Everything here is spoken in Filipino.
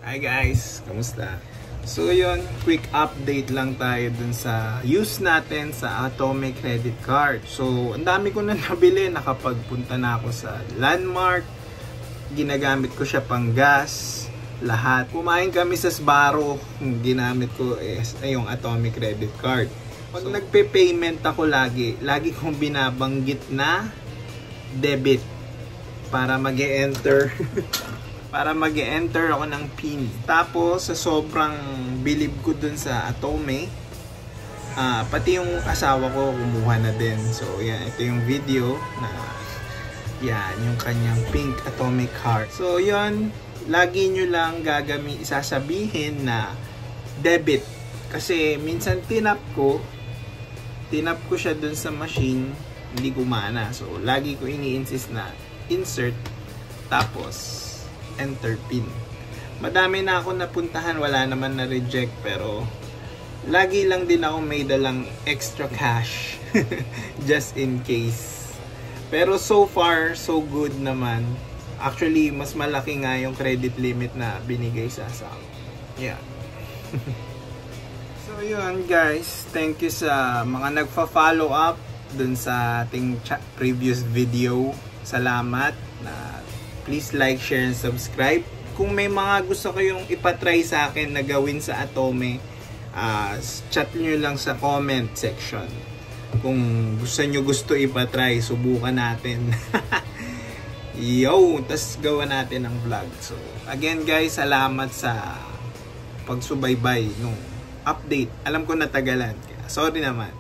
Hi guys, kamusta? So yun, quick update lang tayo dun sa use natin sa Atomic credit card. So ang dami ko na nabili, nakapagpunta na ako sa Landmark, ginagamit ko siya pang gas, lahat. Kumain kami sa Sbarro, ginamit ko yung Atomic credit card. Pag nagpe-payment ako lagi kong binabanggit na debit para mag-e-enter para mag-e-enter ako ng PIN. Tapos sa sobrang bilib ko dun sa Atome, pati yung asawa ko kumuha na din. So yan, ito yung video na yan, yung kanyang pink Atomic heart. So yun, lagi nyo lang isasabihin na debit. Kasi minsan tinap ko siya dun sa machine, hindi gumana. So lagi ko ini-insist na insert, tapos enter PIN. Madami na ako napuntahan, wala naman na reject, pero lagi lang din ako may dalang extra cash just in case. Pero so far so good naman. Actually mas malaki nga yung credit limit na binigay sa asawa. Yeah. So yun guys, thank you sa mga nagfa-follow up dun sa ating previous video. Salamat. Please like, share, and subscribe. Kung may mga gusto kayong ipatry sa akin na gawin sa Atome, chat nyo lang sa comment section. Kung gusto ipatry, subukan natin. Yo, tas gawa natin ang vlog. So, again guys, salamat sa pagsubaybay nung update. Alam ko natagalan. Sorry naman.